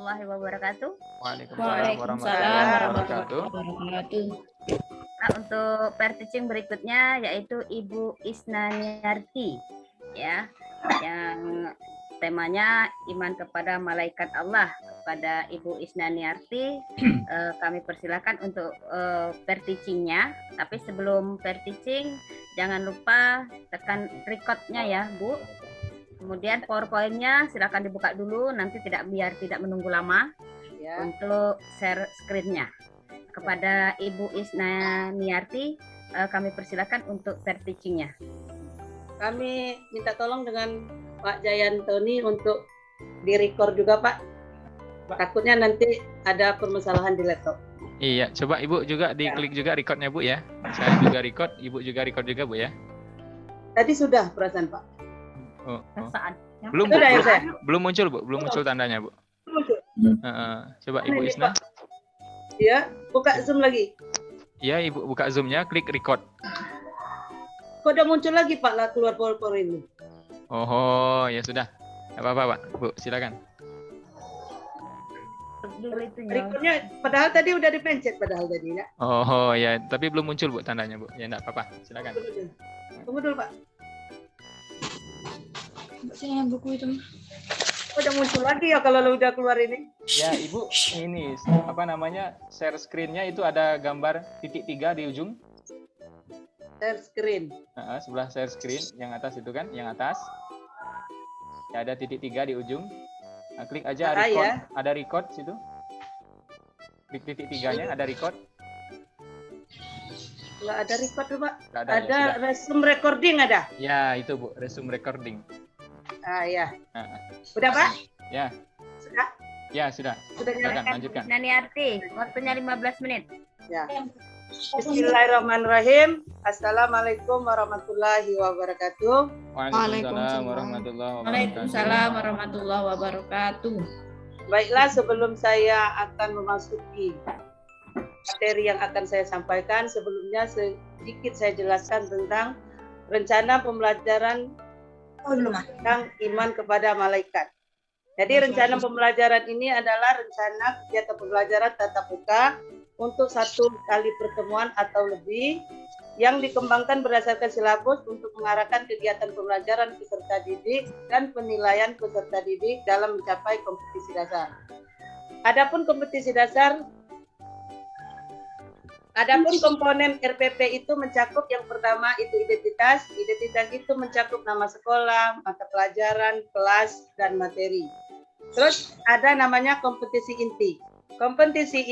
warahmatullahi wabarakatuh. Waalaikumsalam Waalaikumsalam warahmatullahi warahmatullahi wabarakatuh. wabarakatuh. Nah, untuk pair teaching berikutnya yaitu Ibu Isnaniarti, ya, yang temanya iman kepada malaikat Allah. Kepada Ibu Isnaniarti, kami persilakan untuk pair teachingnya. Tapi sebelum pair teaching, jangan lupa tekan record-nya ya, Bu. Kemudian PowerPoint-nya silakan dibuka dulu, nanti biar tidak menunggu lama Ya. untuk share screen-nya. Kepada Ibu Isnaniarti, kami persilakan untuk pair teaching-nya. Kami minta tolong dengan Pak Jayantoni untuk di-record juga, Pak. Takutnya nanti ada permasalahan di laptop. Iya, coba Ibu juga diklik juga recordnya Bu ya. Saya juga record, Ibu juga record juga Bu ya. Tadi sudah perasaan, Pak. Oh. Saat Belum Bu, Sudah ya, saya? belum muncul Bu, belum muncul tandanya Bu. Muncul. Coba Ibu Ini, Isna. Pak. Ya, buka Zoom lagi. Iya, Ibu buka Zoom-nya, klik record. Kok udah muncul lagi, Pak, lah keluar PowerPoint ini. Oh, ya sudah. Enggak apa-apa, Pak. Bu, silakan. dulu itunya. Recordnya, padahal tadi udah dipencet padahal tadi, ya. Oh, ya, tapi belum muncul Bu tandanya Bu. Ya enggak apa-apa, silakan. Tunggu dulu, Pak. Saya buku itu. Kok udah muncul lagi ya kalau lo udah keluar ini? Ya, Ibu, ini apa namanya? Share screen-nya itu ada gambar titik 3 di ujung. Share screen. Sebelah share screen yang atas itu kan, yang atas. Ya, ada titik 3 di ujung. Nah, klik aja record. Ya. Ada record situ. Klik titik 3-nya, ada record. Nggak ada record tuh, Pak. Nggak ada, Ada ya, resume recording ada. Ya, itu Bu, resume recording. Ya. Nah, Udah, Pak? ya, Sudah? ya sudah. Sudah Silakan nyalakan? lanjutkan. Isnaniarti, waktunya 15 menit. Ya. Bismillahirrahmanirrahim. Assalamualaikum warahmatullahi wabarakatuh. Waalaikumsalam warahmatullahi wabarakatuh. Waalaikumsalam warahmatullahi wabarakatuh. Baiklah, sebelum saya akan memasuki materi yang akan saya sampaikan, sebelumnya sedikit saya jelaskan tentang rencana pembelajaran tentang iman kepada malaikat. Jadi rencana pembelajaran ini adalah rencana kegiatan pembelajaran tatap muka untuk 1 kali pertemuan atau lebih yang dikembangkan berdasarkan silabus untuk mengarahkan kegiatan pembelajaran peserta didik dan penilaian peserta didik dalam mencapai kompetisi dasar. Adapun komponen RPP itu mencakup yang pertama itu identitas. Identitas itu mencakup nama sekolah, mata pelajaran, kelas, dan materi. Terus ada namanya kompetisi inti. Kompetisi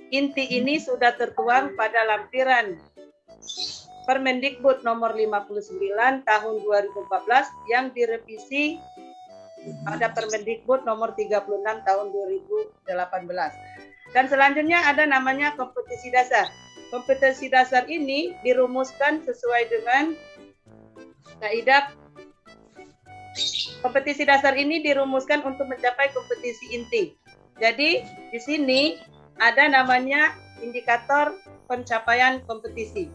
inti ini sudah tertuang pada lampiran Permendikbud nomor 59 tahun 2014 yang direvisi pada Permendikbud nomor 36 tahun 2018. Dan selanjutnya ada namanya kompetisi dasar. Kompetisi dasar ini dirumuskan sesuai dengan kaidah. Kompetisi dasar ini dirumuskan untuk mencapai kompetisi inti. Jadi di sini ada namanya indikator pencapaian kompetisi.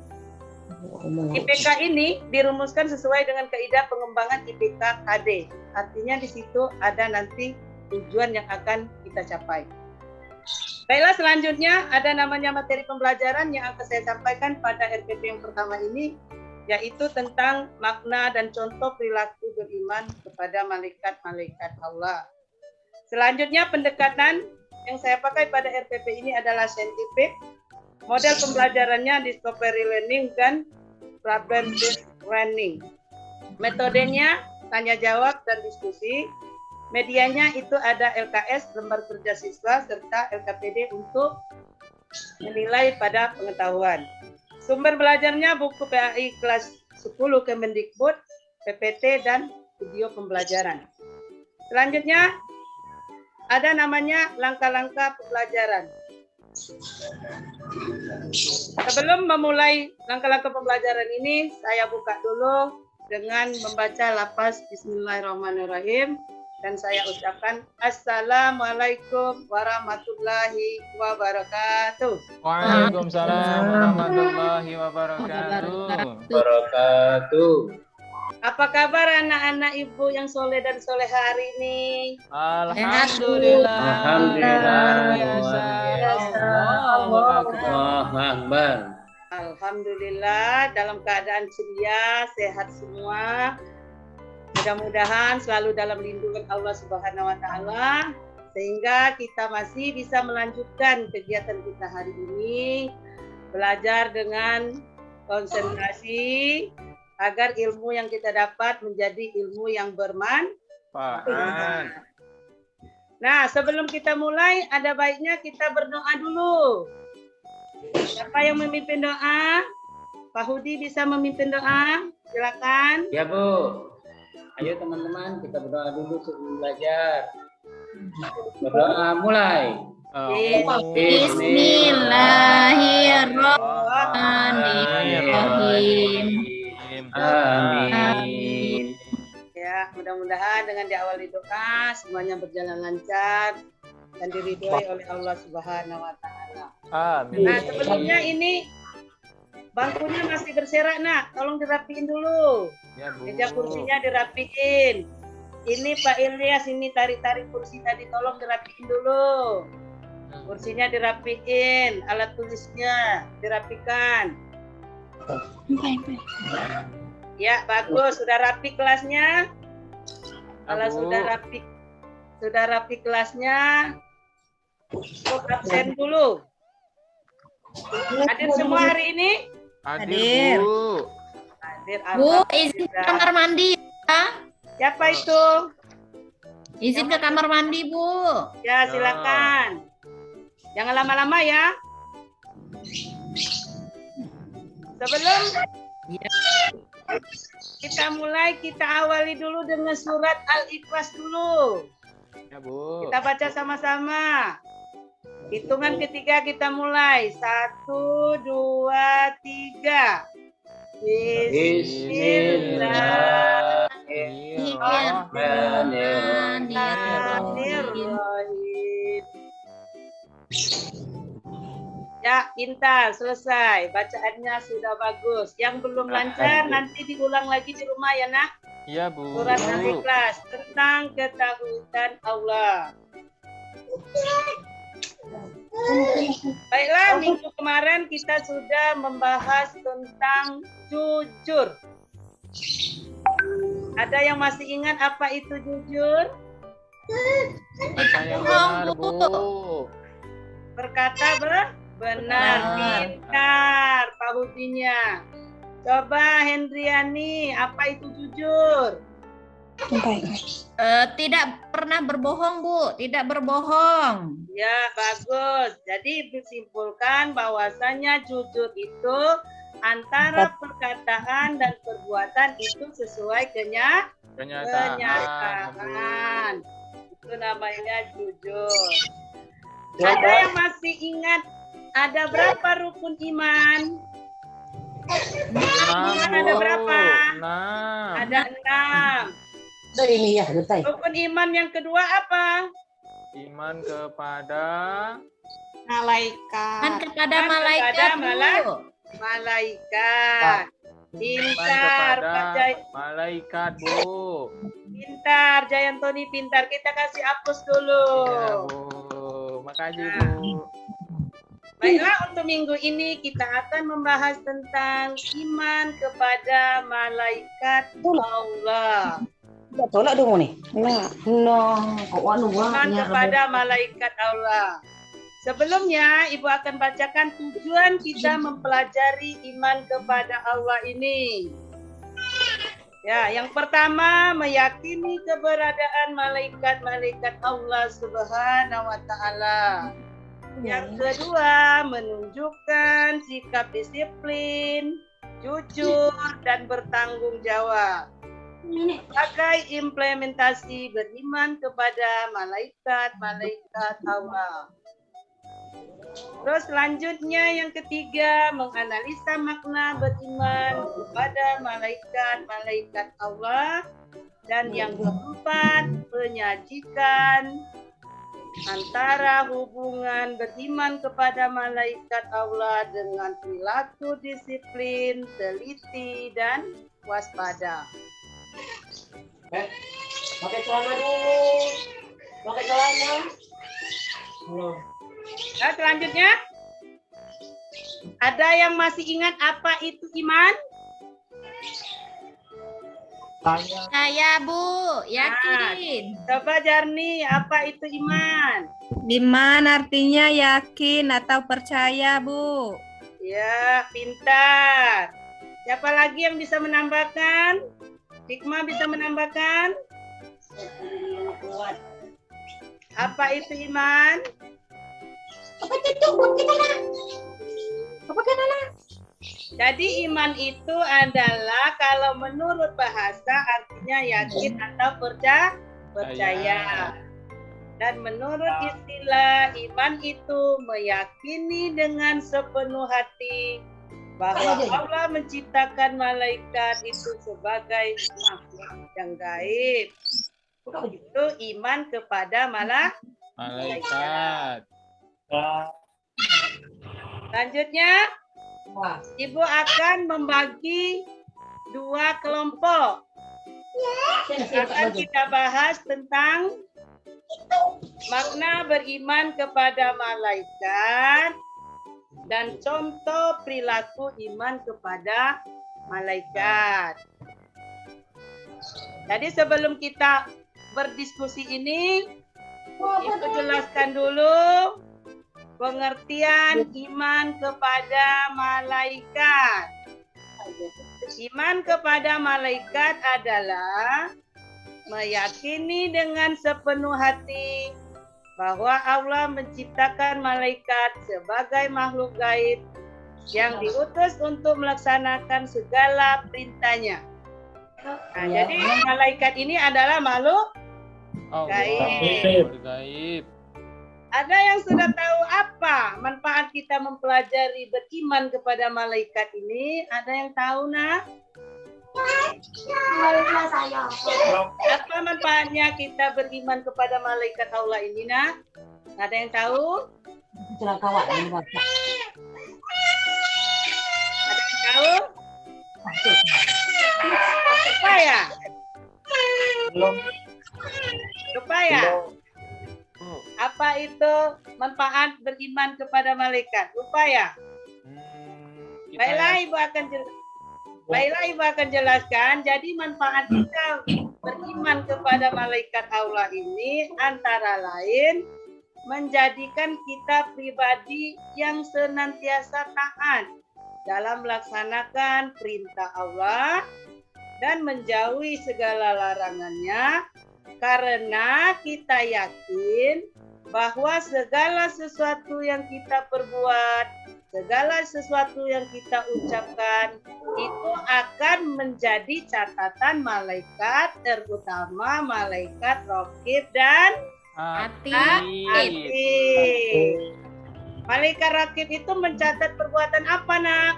IPK ini dirumuskan sesuai dengan kaidah pengembangan IPK KD. Artinya di situ ada nanti tujuan yang akan kita capai. Baiklah, selanjutnya ada namanya materi pembelajaran yang akan saya sampaikan pada RPP yang pertama ini, yaitu tentang makna dan contoh perilaku beriman kepada malaikat-malaikat Allah. Selanjutnya pendekatan yang saya pakai pada RPP ini adalah saintifik. Model pembelajarannya discovery learning dan problem based learning. Metodenya tanya jawab dan diskusi. Medianya itu ada LKS, lembar kerja siswa, serta LKPD untuk menilai pada pengetahuan. Sumber belajarnya buku PAI kelas 10 Kemendikbud, PPT, dan video pembelajaran. Selanjutnya, ada namanya langkah-langkah pembelajaran. Sebelum memulai langkah-langkah pembelajaran ini, saya buka dulu dengan membaca lafaz Bismillahirrahmanirrahim. Dan saya ucapkan Assalamualaikum warahmatullahi wabarakatuh. Waalaikumsalam warahmatullahi wabarakatuh. Apa kabar anak-anak ibu yang soleh dan soleh hari ini? Alhamdulillah. Alhamdulillah. Luar biasa. Allahu Akbar. Allahu Akbar. Alhamdulillah dalam keadaan ceria, sehat semua. Mudah-mudahan selalu dalam lindungan Allah Subhanahu wa taala sehingga kita masih bisa melanjutkan kegiatan kita hari ini, belajar dengan konsentrasi agar ilmu yang kita dapat menjadi ilmu yang bermanfaat. Nah, sebelum kita mulai, ada baiknya kita berdoa dulu. Siapa yang memimpin doa? Pak Hudi bisa memimpin doa? Silakan. Ya Bu. Ayo teman-teman kita berdoa dulu sebelum belajar. Berdoa mulai. Bismillahirrahmanirrahim. Amin. Ya, mudah-mudahan dengan diawali doa semuanya berjalan lancar dan diridhoi oleh Allah Subhanahu wa taala. Amin. Nah, sebelumnya ini bangkunya masih berserak, Nak. Tolong dirapiin dulu. Ya, Bu. Meja kursinya dirapiin. Ini Pak Ilyas, ini tarik-tarik kursi tadi, tolong dirapiin dulu. Kursinya dirapiin, alat tulisnya dirapikan. Ya, bagus. Sudah rapi kelasnya? Kalau Bu. sudah rapi kelasnya, absen dulu. Hadir semua hari ini? Hadir, Bu. Hadir. Bu, izin ke Alhamdulillah. kamar mandi ya. Siapa itu? Izin ke kamar mandi, Bu. Ya, silakan. Jangan lama-lama ya. Sebelum kita mulai, kita awali dulu dengan surat Al-Ikhlas dulu. Ya, Bu. Kita baca sama-sama. Hitungan ketiga kita mulai. 1, 2, 3. Bismillahirrahmanirrahim. Ya, pintar, selesai. Bacaannya sudah bagus. Yang belum lancar nanti diulang lagi di rumah ya, Nak. Iya, Bu. Surat Al-Ikhlas tentang ketahuan Allah. Baiklah, minggu kemarin kita sudah membahas tentang jujur. Ada yang masih ingat apa itu jujur? Baca yang benar, Bu. Berkata benar, pintar Pak Hudinya. Coba Hendriani, apa itu jujur? Tidak pernah berbohong, Bu. Tidak berbohong. Ya, bagus. Jadi disimpulkan bahwasanya jujur itu antara perkataan dan perbuatan itu sesuai kenyataan. Itu namanya jujur. Ada yang masih ingat ada berapa rukun iman? Iman ada berapa? 6. Ada 6. Ini ya, detai. Rukun iman yang kedua apa? Iman kepada Malaikat. Kan kepada Kan malaikat, kepada Bu. Malaikat. Pintar, kepada Pak Jai. malaikat, Bu. Pintar, Jayantoni pintar. Kita kasih hapus dulu. Ya, Bu. Makasih, Bu. Baiklah, untuk minggu ini kita akan membahas tentang iman kepada malaikat Allah. Tidak tolak dong nih. Nah, kok anu Iman kepada malaikat Allah. Sebelumnya, Ibu akan bacakan tujuan kita mempelajari iman kepada Allah ini. Ya, yang pertama meyakini keberadaan malaikat-malaikat Allah Subhanahu wa taala. Yang kedua, menunjukkan sikap disiplin, jujur dan bertanggung jawab. Sebagai implementasi beriman kepada malaikat-malaikat Allah. Terus selanjutnya yang ketiga, menganalisa makna beriman kepada malaikat-malaikat Allah. Dan yang keempat, menyajikan antara hubungan beriman kepada malaikat Allah dengan perilaku disiplin, teliti, dan waspada. Pakai celana dulu. Pakai celana. Belum. Nah, selanjutnya, ada yang masih ingat apa itu iman? Saya Bu, yakin. Coba Jarni, apa itu iman? Iman artinya yakin atau percaya, Bu. Ya, pintar. Siapa lagi yang bisa menambahkan? Hikmah bisa menambahkan? Apa itu iman? Jadi iman itu adalah kalau menurut bahasa artinya yakin atau percaya. Dan menurut istilah iman itu meyakini dengan sepenuh hati bahwa Allah menciptakan malaikat itu sebagai makhluk yang gaib. Itu iman kepada Malaikat. Selanjutnya, Ibu akan membagi 2 kelompok. Akan kita bahas tentang makna beriman kepada malaikat dan contoh perilaku iman kepada malaikat. Jadi sebelum kita berdiskusi ini, Ibu jelaskan dulu pengertian iman kepada malaikat. Iman kepada malaikat adalah meyakini dengan sepenuh hati bahwa Allah menciptakan malaikat sebagai makhluk gaib yang diutus untuk melaksanakan segala perintahnya. Nah, jadi malaikat ini adalah makhluk gaib. Gaib. Ada yang sudah tahu apa manfaat kita mempelajari beriman kepada malaikat ini? Ada yang tahu, nak? Apa manfaatnya kita beriman kepada malaikat Allah ini, nak? Ada yang tahu? Ada yang tahu? Supaya? Supaya? Apa itu manfaat beriman kepada malaikat? Upaya. Baiklah, Ibu akan jelaskan. Jadi manfaat kita beriman kepada malaikat Allah ini antara lain menjadikan kita pribadi yang senantiasa taat dalam melaksanakan perintah Allah dan menjauhi segala larangannya. Karena kita yakin bahwa segala sesuatu yang kita perbuat, segala sesuatu yang kita ucapkan, itu akan menjadi catatan malaikat, terutama malaikat Raqib dan Atid. Malaikat Raqib itu mencatat perbuatan apa, nak?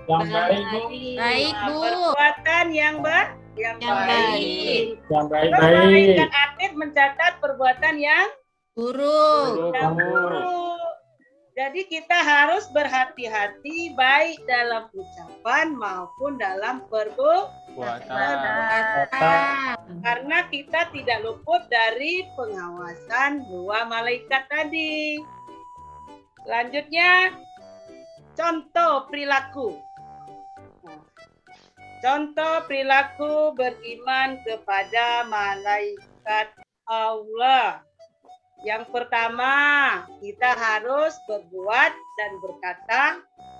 Perbuatan yang baik, Bu. Baik, Bu. Perbuatan yang baik. Baik. Yang Terus baik-baik. malaikat Atid mencatat perbuatan yang Buruk. buruk. Jadi kita harus berhati-hati baik dalam ucapan maupun dalam perbuatan. Karena kita tidak luput dari pengawasan 2 malaikat tadi. Selanjutnya, contoh perilaku. Contoh perilaku beriman kepada malaikat Allah. Yang pertama, kita harus berbuat dan berkata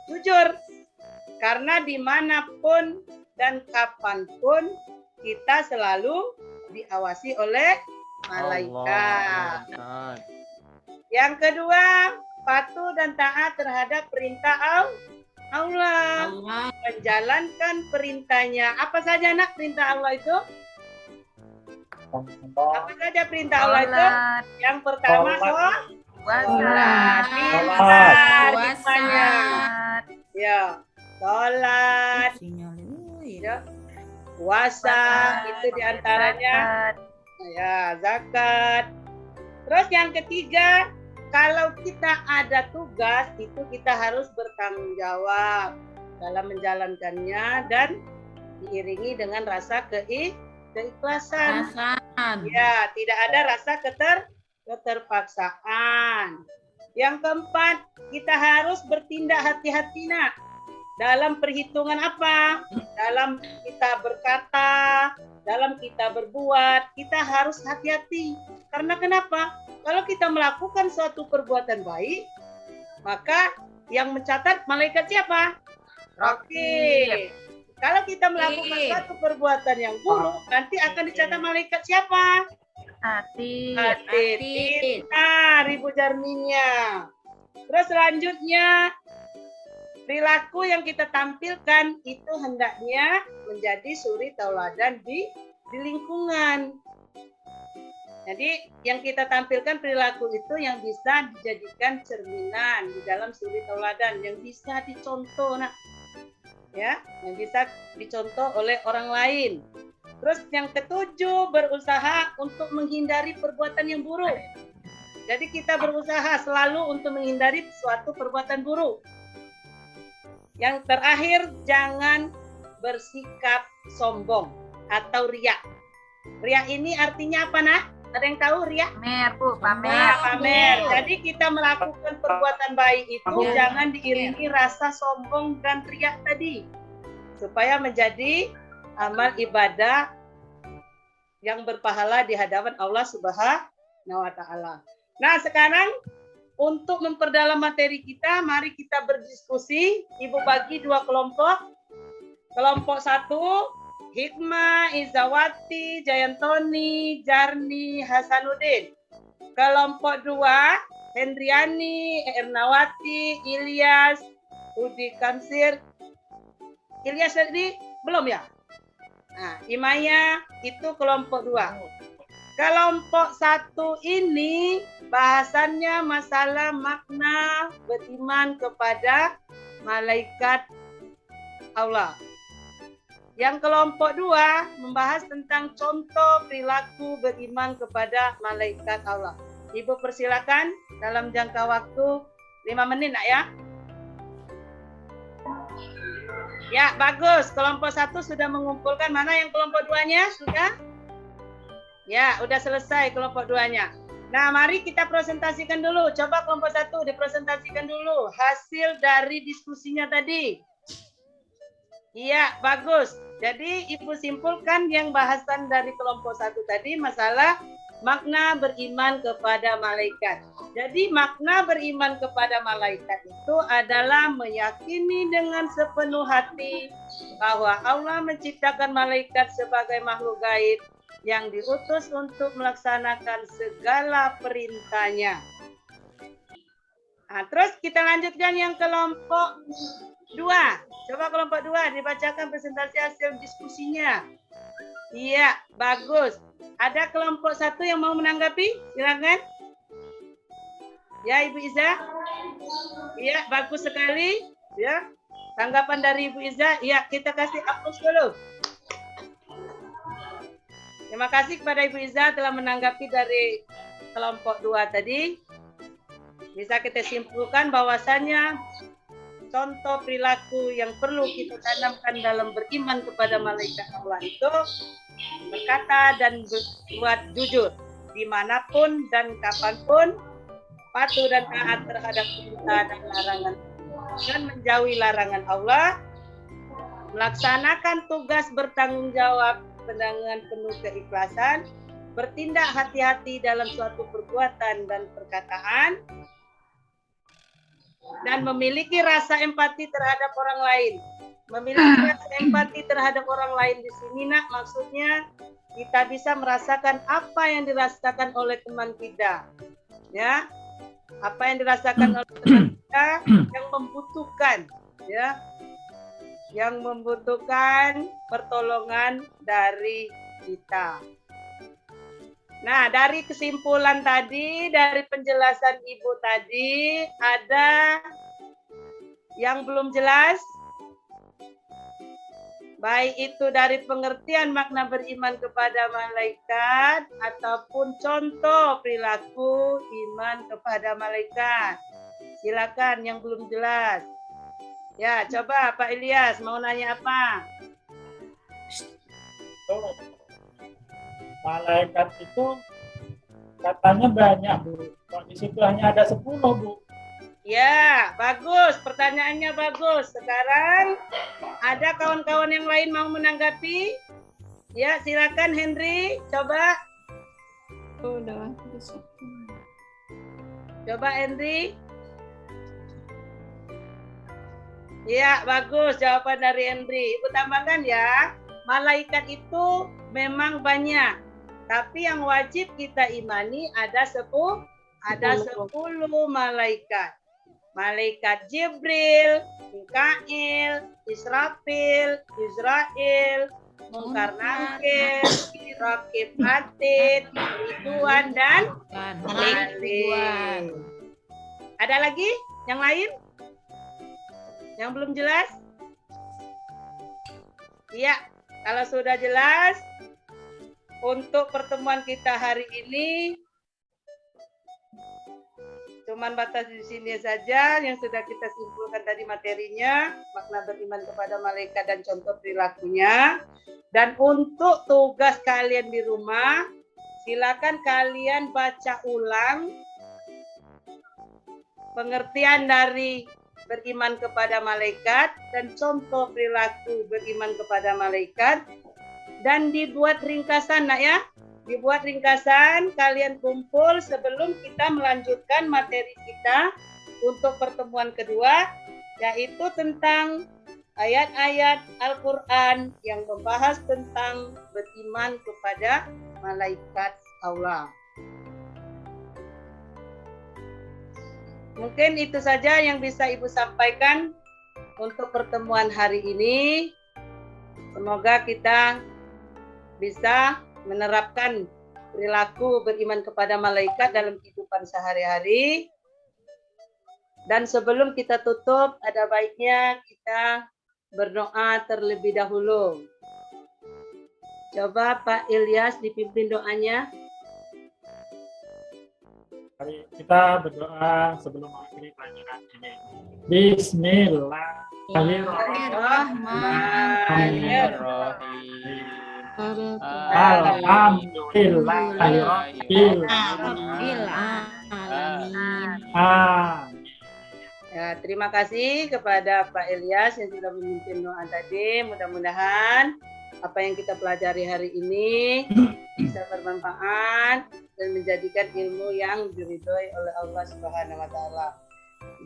jujur. Karena dimanapun dan kapanpun kita selalu diawasi oleh malaikat. Yang kedua, patuh dan taat terhadap perintah Allah. Menjalankan perintahnya. Apa saja, nak, perintah Allah itu? Apa saja perintah Allah itu? Yang pertama, sholat. Ya, sholat. Ya, puasa itu diantaranya. Ya, zakat. Terus yang ketiga, kalau kita ada tugas, itu kita harus bertanggung jawab dalam menjalankannya dan diiringi dengan rasa keikhlasan. Perasaan. Ya, tidak ada rasa keterpaksaan. Yang keempat, kita harus bertindak hati-hati nak. Dalam perhitungan apa? Dalam kita berkata, dalam kita berbuat, kita harus hati-hati. Karena kenapa? Kalau kita melakukan suatu perbuatan baik, maka yang mencatat malaikat siapa? Rakib. Kalau kita melakukan suatu perbuatan yang buruk, nanti akan dicatat malaikat siapa? Atid. Atid. Nah, Ibu Jarminya. Terus selanjutnya, perilaku yang kita tampilkan itu hendaknya menjadi suri tauladan di lingkungan. Jadi yang kita tampilkan perilaku itu yang bisa dijadikan cerminan di dalam suri tauladan, yang bisa dicontoh, nak. Ya, yang bisa dicontoh oleh orang lain. Terus yang ketujuh, berusaha untuk menghindari perbuatan yang buruk. Jadi kita berusaha selalu untuk menghindari suatu perbuatan buruk. Yang terakhir, jangan bersikap sombong atau riak. Riak ini artinya apa, nak? Ada yang tahu riak? Pamer, Bu, pamer. Nah, pamer. Jadi kita melakukan perbuatan baik itu jangan diiringi rasa sombong dan riak tadi. Supaya menjadi amal ibadah yang berpahala di hadapan Allah Subhanahu wa taala. Nah, sekarang untuk memperdalam materi kita, mari kita berdiskusi. Ibu bagi dua kelompok. Kelompok satu, Hikmah, Izawati, Jayantoni, Jarni, Hasanuddin. Kelompok dua, Hendriani, Ernawati, Ilyas, Udi Kamsir. Ilyas tadi belum ya? Nah, Imaya itu kelompok dua. Kelompok satu ini bahasannya masalah makna beriman kepada malaikat Allah. Yang kelompok dua membahas tentang contoh perilaku beriman kepada malaikat Allah. Ibu persilakan dalam jangka waktu 5 menit nak ya. Ya, bagus. Kelompok satu sudah mengumpulkan. Mana yang kelompok duanya? Sudah? Ya, udah selesai kelompok duanya. Nah, mari kita presentasikan dulu. Coba kelompok satu dipresentasikan dulu hasil dari diskusinya tadi. Iya, bagus. Jadi Ibu simpulkan yang bahasan dari kelompok satu tadi masalah makna beriman kepada malaikat. Jadi makna beriman kepada malaikat itu adalah meyakini dengan sepenuh hati bahwa Allah menciptakan malaikat sebagai makhluk gaib yang diutus untuk melaksanakan segala perintahnya. Nah, terus kita lanjutkan yang kelompok 2. Coba kelompok 2 dibacakan presentasi hasil diskusinya. Iya, bagus. Ada kelompok 1 yang mau menanggapi? Silakan. Ya, Ibu Iza. Iya, bagus sekali. Ya, tanggapan dari Ibu Iza. Iya, kita kasih aplaus dulu. Terima kasih kepada Ibu Iza telah menanggapi dari kelompok 2 tadi. Bisa kita simpulkan bahwasannya contoh perilaku yang perlu kita tanamkan dalam beriman kepada malaikat Allah itu berkata dan berbuat jujur dimanapun dan kapanpun, patuh dan taat terhadap perintah dan larangan dan menjauhi larangan Allah, melaksanakan tugas bertanggung jawab dengan penuh keikhlasan, bertindak hati-hati dalam suatu perbuatan dan perkataan, dan memiliki rasa empati terhadap orang lain. Memiliki rasa empati terhadap orang lain di sini, nak, maksudnya kita bisa merasakan apa yang dirasakan oleh teman kita, ya, apa yang dirasakan oleh teman kita yang membutuhkan, ya, yang membutuhkan pertolongan dari kita. Nah, dari kesimpulan tadi, dari penjelasan Ibu tadi, ada yang belum jelas? Baik itu dari pengertian makna beriman kepada malaikat ataupun contoh perilaku iman kepada malaikat. Silakan yang belum jelas. Ya, coba Pak Ilyas mau nanya apa? malaikat itu katanya banyak, Bu. Kok di situ hanya ada 10, Bu? Ya, bagus. Pertanyaannya bagus. Sekarang ada kawan-kawan yang lain mau menanggapi? Ya, silakan Henry. Coba. Coba Henry. Ya, bagus jawaban dari Henry. Ibu tambahkan ya. Malaikat itu memang banyak. Tapi yang wajib kita imani ada 10 malaikat. Malaikat Jibril, Mikail, Israfil, Israel, Mungkar Nakir, Rakib Atid, Ridwan dan Malik. Ada lagi yang lain? Yang belum jelas? Iya, kalau sudah jelas, untuk pertemuan kita hari ini cuman batas di sini saja yang sudah kita simpulkan tadi materinya, makna beriman kepada malaikat dan contoh perilakunya. Dan untuk tugas kalian di rumah, silakan kalian baca ulang pengertian dari beriman kepada malaikat dan contoh perilaku beriman kepada malaikat, dan dibuat ringkasan, nak ya. Dibuat ringkasan, kalian kumpul sebelum kita melanjutkan materi kita untuk pertemuan kedua, yaitu tentang ayat-ayat Al-Quran yang membahas tentang beriman kepada malaikat Allah. Mungkin itu saja yang bisa Ibu sampaikan untuk pertemuan hari ini. Semoga kita bisa menerapkan perilaku beriman kepada malaikat dalam kehidupan sehari-hari. Dan sebelum kita tutup, ada baiknya kita berdoa terlebih dahulu. Coba Pak Ilyas dipimpin doanya. Mari kita berdoa sebelum mengakhiri pelajaran ini. Bismillahirrahmanirrahim. Alhamdulillahirabbil alamin. Ya, terima kasih kepada Pak Ilyas yang sudah memimpin doa tadi. Mudah-mudahan apa yang kita pelajari hari ini bisa bermanfaat dan menjadikan ilmu yang diridhoi oleh Allah Subhanahu wa taala.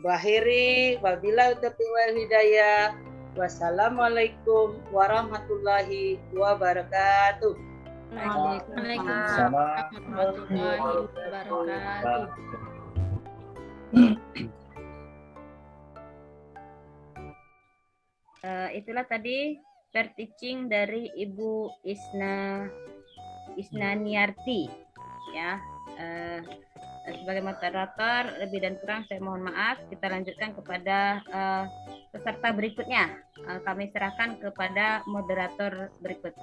Akhiri wabillahi taufiq wal hidayah. Wassalamualaikum warahmatullahi wabarakatuh. Waalaikumsalam warahmatullahi wabarakatuh. Itulah tadi teaching dari Ibu Isnaniarti, ya. Sebagai moderator, lebih dan kurang saya mohon maaf. Kita lanjutkan kepada peserta berikutnya. Kami serahkan kepada moderator berikut.